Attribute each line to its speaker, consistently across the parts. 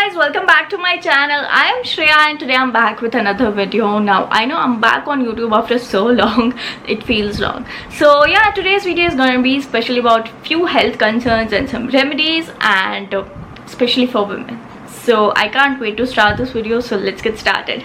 Speaker 1: guys, welcome back to my channel. I am Shreya and today I'm back with another video. Now I know I'm back on YouTube after so long, it feels long. So yeah, today's video is going to be especially about few health concerns and some remedies, and especially for women. So I can't wait to start this video, so let's get started.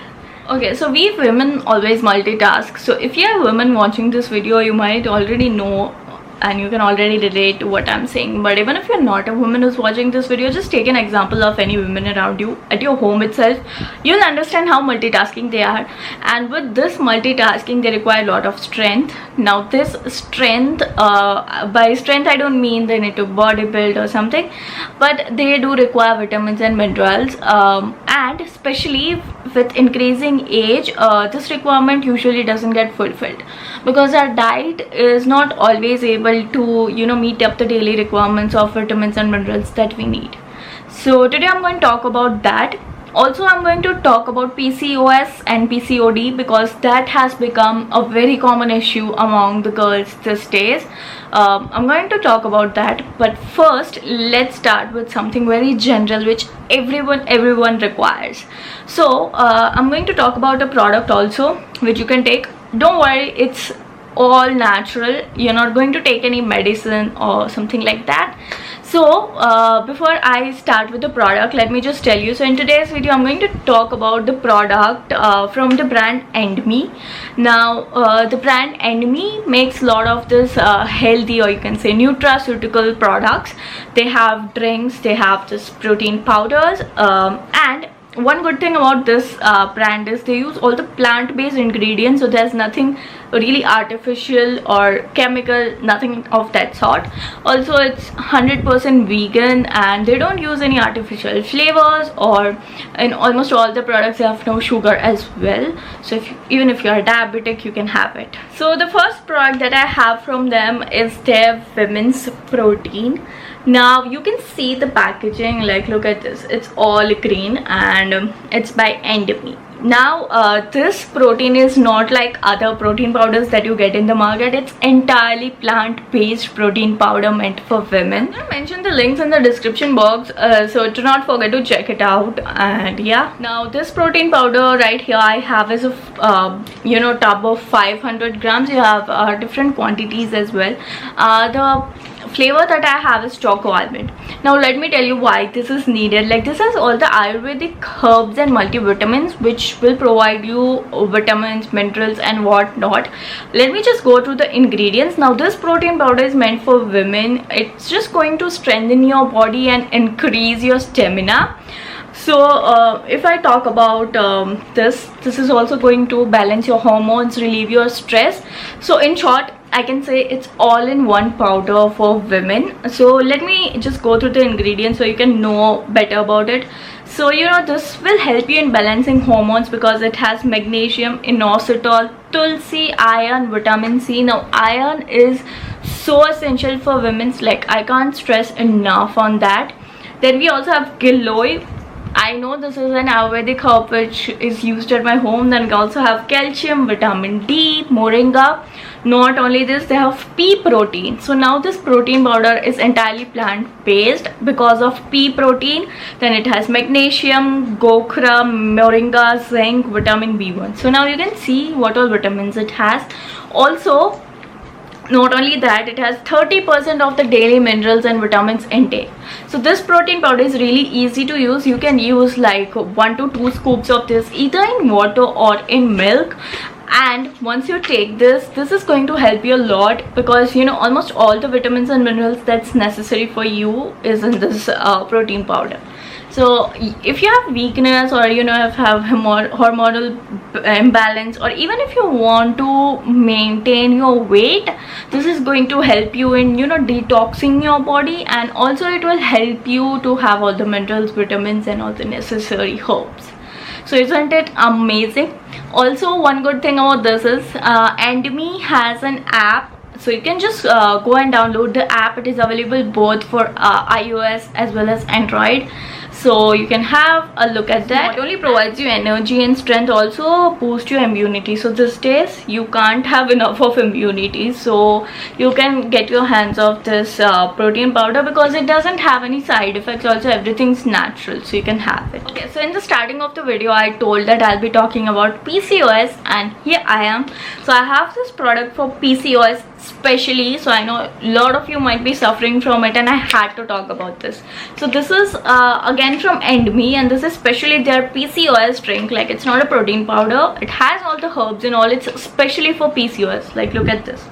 Speaker 1: Okay, so we women always multitask. So if you are women watching this video, you might already know and you can already relate to what I'm saying. But even if you're not a woman who's watching this video, just take an example of any women around you at your home itself. You'll understand how multitasking they are, and with this multitasking they require a lot of strength. Now this strength, by strength I don't mean they need to bodybuild or something, but they do require vitamins and minerals, and especially with increasing age, this requirement usually doesn't get fulfilled because our diet is not always able to meet up the daily requirements of vitamins and minerals that we need. So today I'm going to talk about that. Also I'm going to talk about PCOS and PCOD because that has become a very common issue among the girls these days. I'm going to talk about that, but first let's start with something very general which everyone requires. So I'm going to talk about a product also which you can take. Don't worry, it's all natural. You're not going to take any medicine or something like that. So before I start with the product, let me just tell you. So in today's video I'm going to talk about the product from the brand Endme. Now the brand Endme makes a lot of this healthy, or you can say nutraceutical products. They have drinks, they have this protein powders, and one good thing about this brand is they use all the plant-based ingredients, so there's nothing really artificial or chemical, nothing of that sort. Also it's 100% vegan and they don't use any artificial flavors, or in almost all the products they have no sugar as well. So even if you are diabetic, you can have it. So the first product that I have from them is their women's protein. Now you can see the packaging, like look at this, it's all green and it's by Endme. Now this protein is not like other protein powders that you get in the market. It's entirely plant-based protein powder meant for women. I'm gonna mention the links in the description box, so do not forget to check it out. And yeah, now this protein powder right here I have is a tub of 500 grams. You have different quantities as well. The flavor that I have is choco almond. Now let me tell you why this is needed. Like, this has all the Ayurvedic herbs and multivitamins which will provide you vitamins, minerals and whatnot. Let me just go through the ingredients. Now this protein powder is meant for women. It's just going to strengthen your body and increase your stamina. So if I talk about this is also going to balance your hormones, relieve your stress. So in short, I can say it's all in one powder for women. So let me just go through the ingredients so you can know better about it. So this will help you in balancing hormones because it has magnesium, inositol, tulsi, iron, vitamin C. Now iron is so essential for women's, like I can't stress enough on that. Then we also have giloy. I know this is an Ayurvedic herb which is used at my home. Then we also have calcium, vitamin D, moringa. Not only this, they have pea protein. So now this protein powder is entirely plant based because of pea protein. Then it has magnesium, gokra, moringa, zinc, vitamin B1. So now you can see what all vitamins it has. Also, not only that, it has 30% of the daily minerals and vitamins intake. So this protein powder is really easy to use. You can use like 1 to 2 scoops of this either in water or in milk. And once you take this is going to help you a lot because almost all the vitamins and minerals that's necessary for you is in this protein powder. So if you have weakness, or if you have hormonal imbalance, or even if you want to maintain your weight, this is going to help you in detoxing your body, and also it will help you to have all the minerals, vitamins and all the necessary herbs. So isn't it amazing? Also, one good thing about this is Endme has an app. So you can just go and download the app. It is available both for iOS as well as Android. so you can have a look at that. Not only provides you energy and strength, also boosts your immunity. So these days you can't have enough of immunity, so you can get your hands of this protein powder because it doesn't have any side effects. Also everything's natural, so you can have it. Okay, so in the starting of the video I told that I'll be talking about PCOS, and here I am. So I have this product for PCOS specially, so I know a lot of you might be suffering from it, and I had to talk about this. So this is again from EndMe, and this is especially their PCOS drink. Like, it's not a protein powder, it has all the herbs and all. It's especially for PCOS. Like, look at this,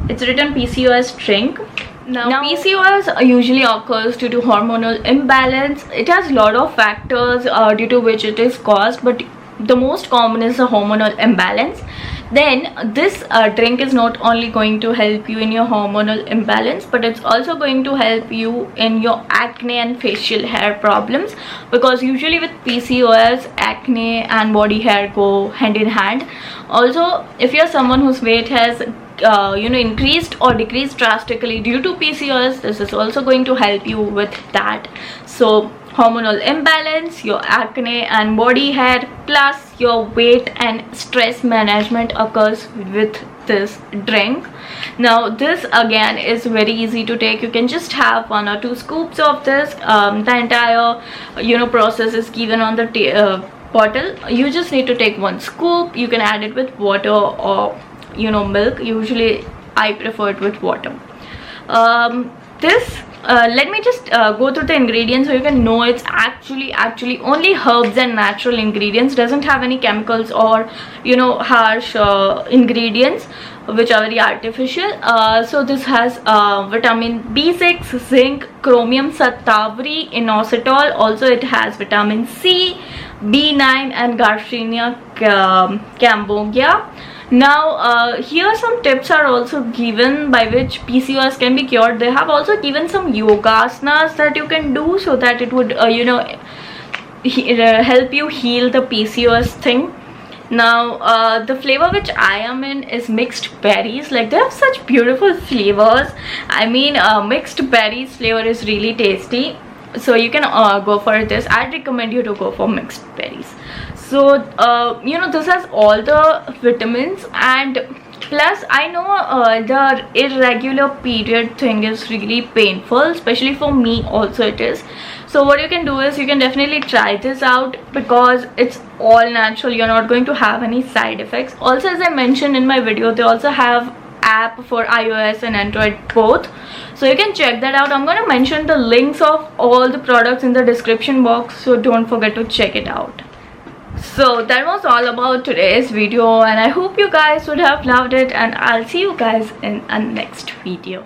Speaker 1: it's written PCOS drink. Now PCOS usually occurs due to hormonal imbalance. It has a lot of factors due to which it is caused, but the most common is the hormonal imbalance. Then this drink is not only going to help you in your hormonal imbalance, but it's also going to help you in your acne and facial hair problems, because usually with PCOS, acne and body hair go hand in hand. Also, if you're someone whose weight has increased or decreased drastically due to PCOS, this is also going to help you with that. So hormonal imbalance, your acne and body hair, plus your weight and stress management occurs with this drink. Now this again is very easy to take. You can just have 1 or 2 scoops of this. The entire process is given on the bottle. You just need to take 1 scoop. You can add it with water or milk. Usually I prefer it with water. Let me just go through the ingredients so you can know it's actually only herbs and natural ingredients. Doesn't have any chemicals or harsh ingredients which are very artificial. So this has vitamin B6, zinc, chromium, satavari, inositol. Also it has vitamin C, B9 and Garcinia cambogia. Now here some tips are also given by which PCOS can be cured. They have also given some yogasanas that you can do so that it would help you heal the PCOS thing. Now the flavor which I am in is mixed berries. Like, they have such beautiful flavors. I mean, mixed berries flavor is really tasty, so you can go for this. I'd recommend you to go for mixed berries. So this has all the vitamins, and plus I know the irregular period thing is really painful, especially for me also it is. So what you can do is you can definitely try this out because it's all natural. You're not going to have any side effects. Also, as I mentioned in my video, they also have app for iOS and Android both, so you can check that out. I'm going to mention the links of all the products in the description box, so don't forget to check it out. So that was all about today's video, and I hope you guys would have loved it, and I'll see you guys in a next video.